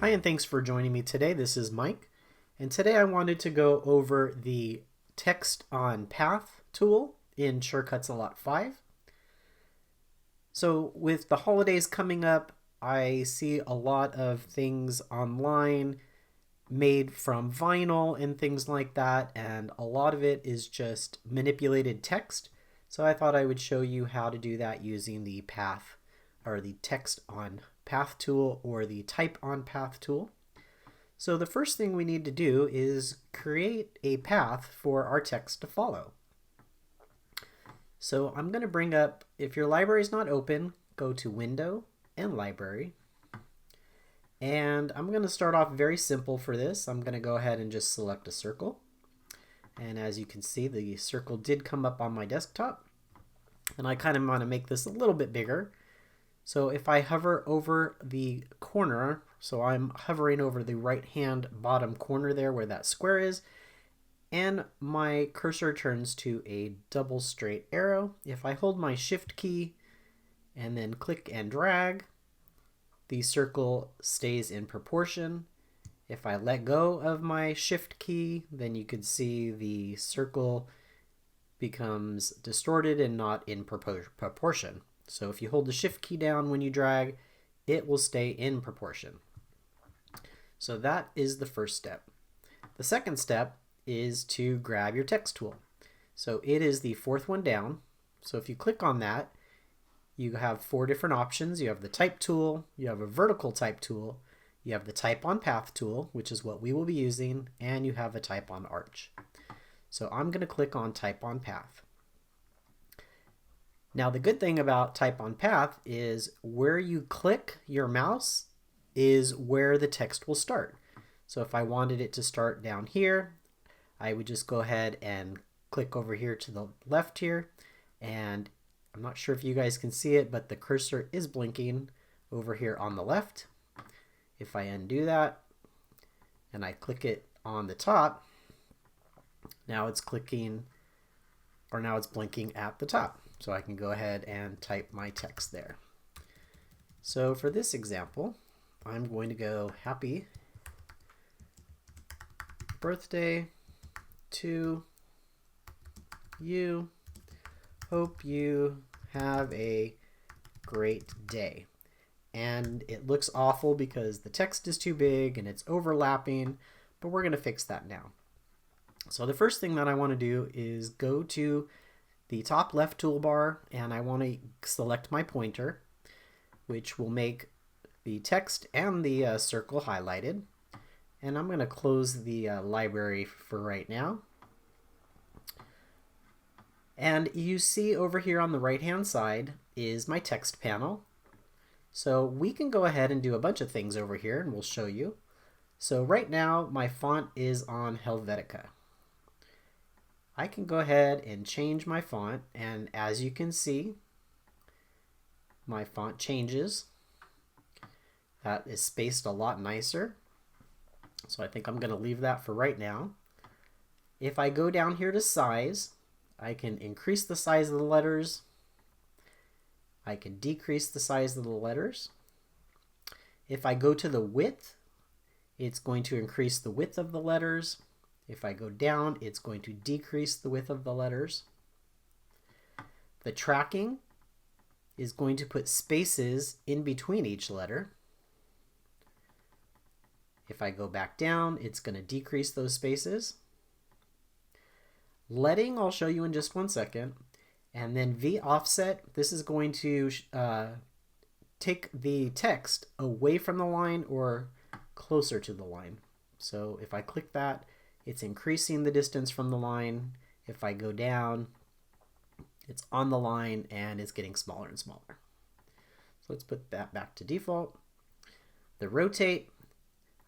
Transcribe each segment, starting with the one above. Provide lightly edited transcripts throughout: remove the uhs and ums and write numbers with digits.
Hi, and thanks for joining me today. This is Mike, and today I wanted to go over the Text on Path tool in Shortcuts a Lot 5. So with the holidays coming up, I see a lot of things online made from vinyl and things like that, and a lot of it is just manipulated text. So I thought I would show you how to do that using the path or the Text on Path tool or the Type on Path tool. So the first thing we need to do is create a path for our text to follow. So I'm going to bring up, if your library is not open, go to Window and Library. And I'm going to start off very simple for this. I'm going to go ahead and just select a circle. And as you can see, the circle did come up on my desktop. And I kind of want to make this a little bit bigger. So if I hover over the corner, so I'm hovering over the right-hand bottom corner there where that square is, and my cursor turns to a double straight arrow. If I hold my Shift key and then click and drag, the circle stays in proportion. If I let go of my Shift key, then you can see the circle becomes distorted and not in proportion. So if you hold the Shift key down when you drag, it will stay in proportion. So that is the first step. The second step is to grab your text tool. So it is the fourth one down. So if you click on that, you have four different options. You have the Type tool, you have a vertical type tool, you have the Type on Path tool, which is what we will be using, and you have a Type on Arch. So I'm going to click on Type on Path. Now the good thing about Type on Path is where you click your mouse is where the text will start. So if I wanted it to start down here, I would just go ahead and click over here to the left here, and I'm not sure if you guys can see it, but the cursor is blinking over here on the left. If I undo that and I click it on the top, now it's clicking, or now it's blinking at the top. So I can go ahead and type my text there. So for this example, I'm going to go happy birthday to you. Hope you have a great day. And it looks awful because the text is too big and it's overlapping, but we're going to fix that now. So the first thing that I want to do is go to the top left toolbar, and I want to select my pointer, which will make the text and the circle highlighted. And I'm going to close the library for right now. And you see over here on the right hand side is my text panel. So we can go ahead and do a bunch of things over here, and we'll show you. So right now my font is on Helvetica. I can go ahead and change my font, and as you can see, my font changes. That is spaced a lot nicer. So I think I'm going to leave that for right now. If I go down here to size, I can increase the size of the letters. I can decrease the size of the letters. If I go to the width, it's going to increase the width of the letters. If I go down, it's going to decrease the width of the letters. The tracking is going to put spaces in between each letter. If I go back down, it's going to decrease those spaces. Leading, I'll show you in just 1 second. And then V offset, this is going to take the text away from the line or closer to the line. So if I click that, it's increasing the distance from the line. If I go down, it's on the line and it's getting smaller and smaller. So let's put that back to default. The rotate,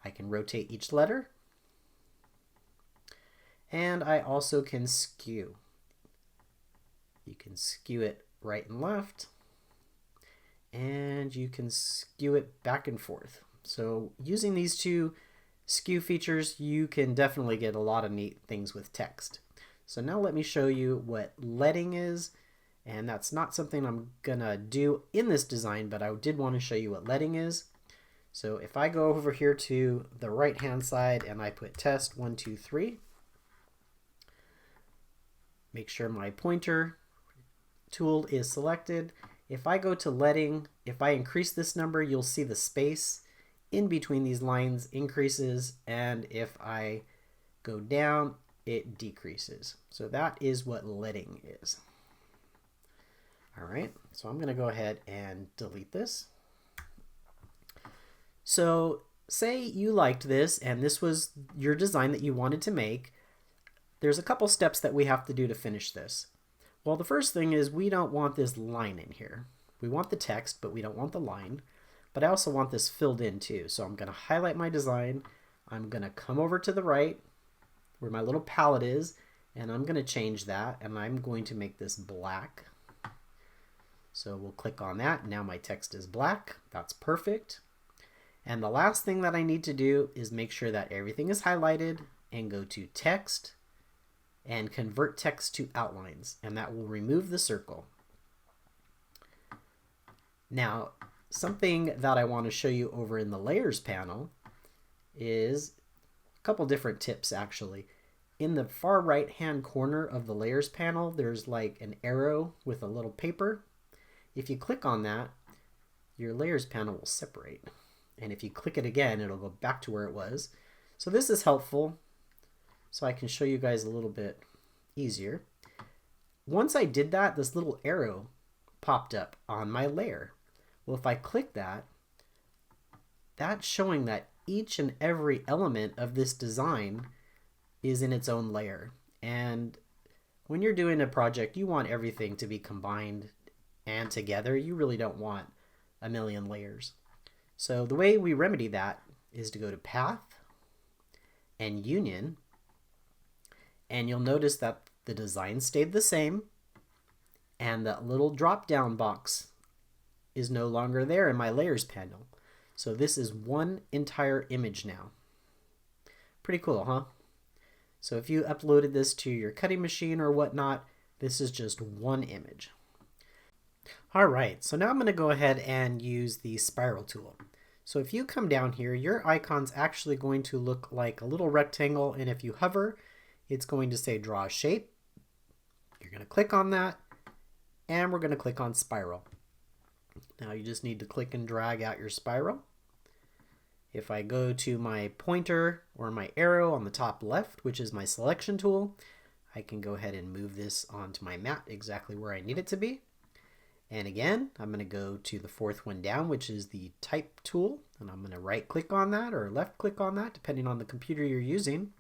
I can rotate each letter. And I also can skew. You can skew it right and left, and you can skew it back and forth. So using these two skew features, you can definitely get a lot of neat things with text. So now let me show you what leading is, and that's not something I'm gonna do in this design, but I did want to show you what leading is. So if I go over here to the right hand side and I put test 1, 2, 3, make sure my pointer tool is selected. If I go to letting, if I increase this number, you'll see the space in between these lines increases, and if I go down, it decreases. So that is what letting is. All right, so I'm going to go ahead and delete this. So say you liked this and this was your design that you wanted to make. There's a couple steps that we have to do to finish this. Well, the first thing is we don't want this line in here. We want the text, but we don't want the line. But I also want this filled in too. So I'm going to highlight my design. I'm going to come over to the right where my little palette is, and I'm going to change that, and I'm going to make this black. So we'll click on that. Now my text is black. That's perfect. And the last thing that I need to do is make sure that everything is highlighted and go to text and convert text to outlines, and that will remove the circle. Now, something that I want to show you over in the layers panel is a couple different tips actually. In the far right hand corner of the layers panel, there's like an arrow with a little paper. If you click on that, your layers panel will separate. And if you click it again, it'll go back to where it was. So this is helpful, so I can show you guys a little bit easier. Once I did that, this little arrow popped up on my layer. Well, if I click that, that's showing that each and every element of this design is in its own layer. And when you're doing a project, you want everything to be combined and together. You really don't want a million layers. So the way we remedy that is to go to Path and Union, and you'll notice that the design stayed the same, and that little drop-down box is no longer there in my layers panel. So this is one entire image now. Pretty cool, huh? So if you uploaded this to your cutting machine or whatnot, this is just one image. All right, so now I'm going to go ahead and use the spiral tool. So if you come down here, your icon's actually going to look like a little rectangle, and if you hover, it's going to say draw a shape. You're going to click on that, and we're going to click on spiral. Now you just need to click and drag out your spiral. If I go to my pointer or my arrow on the top left, which is my selection tool, I can go ahead and move this onto my mat exactly where I need it to be. And again, I'm going to go to the fourth one down, which is the type tool, and I'm going to right click on that or left click on that, depending on the computer you're using.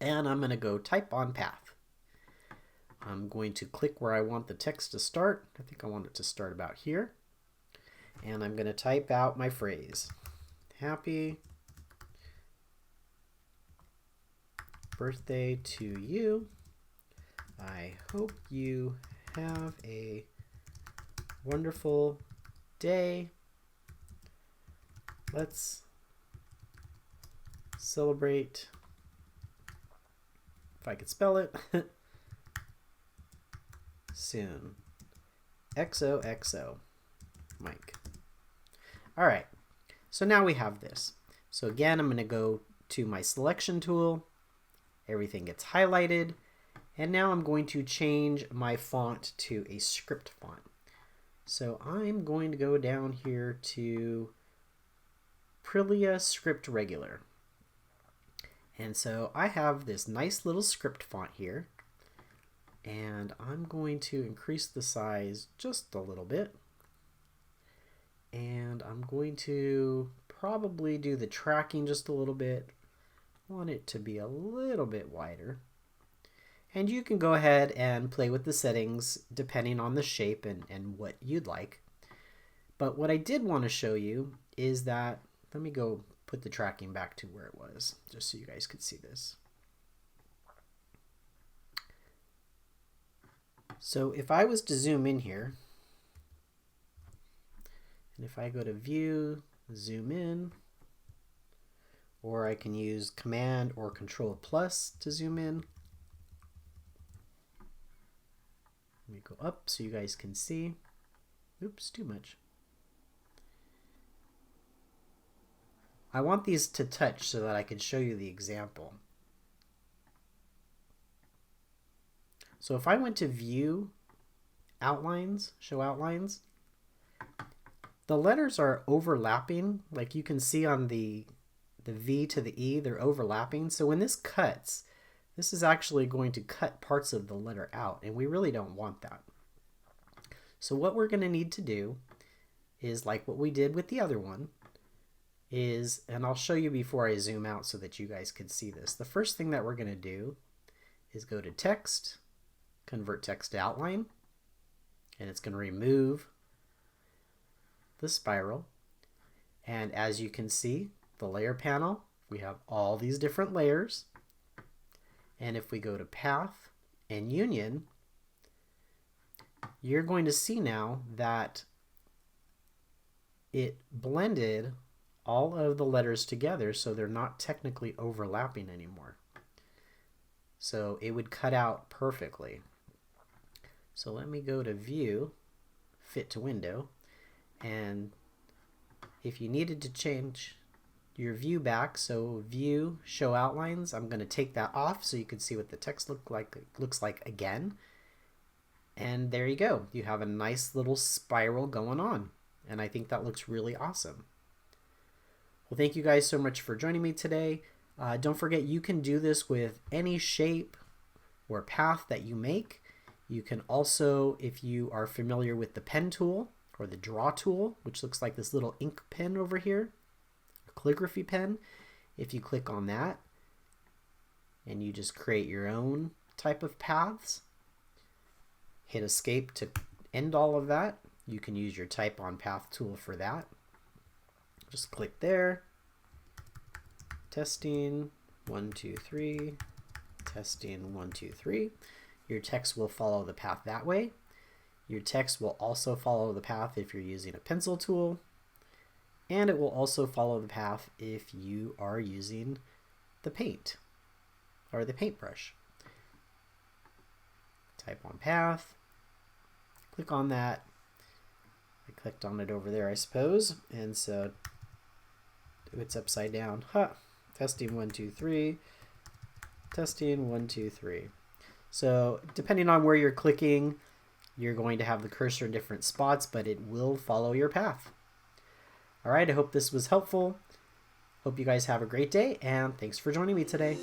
And I'm going to go type on path. I'm going to click where I want the text to start. I think I want it to start about here. And I'm going to type out my phrase. Happy birthday to you. I hope you have a wonderful day. Let's celebrate, if I could spell it, soon. XOXO, Mike. All right, so now we have this. So again, I'm going to go to my selection tool. Everything gets highlighted. And now I'm going to change my font to a script font. So I'm going to go down here to Aprilia Script Regular. And so I have this nice little script font here. And I'm going to increase the size just a little bit. And I'm going to probably do the tracking just a little bit. I want it to be a little bit wider. And you can go ahead and play with the settings depending on the shape and what you'd like. But what I did want to show you is that, let me go put the tracking back to where it was, just so you guys could see this. So if I was to zoom in here, and if I go to View, Zoom In, or I can use Command or Control Plus to zoom in. Let me go up so you guys can see. Oops, too much. I want these to touch so that I can show you the example. So if I went to View, Outlines, Show Outlines, the letters are overlapping. Like you can see on the V to the E, they're overlapping. So when this cuts, this is actually going to cut parts of the letter out, and we really don't want that. So what we're going to need to do is like what we did with the other one is, and I'll show you before I zoom out so that you guys can see this. The first thing that we're going to do is go to Text, Convert Text to Outline, and it's going to remove the spiral. And as you can see, the layer panel, we have all these different layers. And if we go to Path and Union, you're going to see now that it blended all of the letters together so they're not technically overlapping anymore. So it would cut out perfectly. So let me go to View, Fit to Window, and if you needed to change your view back, so View, Show Outlines, I'm going to take that off so you can see what the text looks like again. And there you go. You have a nice little spiral going on. And I think that looks really awesome. Well, thank you guys so much for joining me today. Don't forget, you can do this with any shape or path that you make. You can also, if you are familiar with the pen tool or the draw tool, which looks like this little ink pen over here, a calligraphy pen, if you click on that and you just create your own type of paths, hit escape to end all of that. You can use your type on path tool for that. Just click there. Testing 1, 2, 3. Testing 1, 2, 3. Your text will follow the path that way. Your text will also follow the path if you're using a pencil tool. And it will also follow the path if you are using the paint or the paintbrush. Type on path. Click on that. I clicked on it over there, I suppose, and so it's upside down. Testing 1, 2, 3. Testing 1, 2, 3. So depending on where you're clicking, you're going to have the cursor in different spots, but it will follow your path. All right, I hope this was helpful. Hope you guys have a great day, and thanks for joining me today.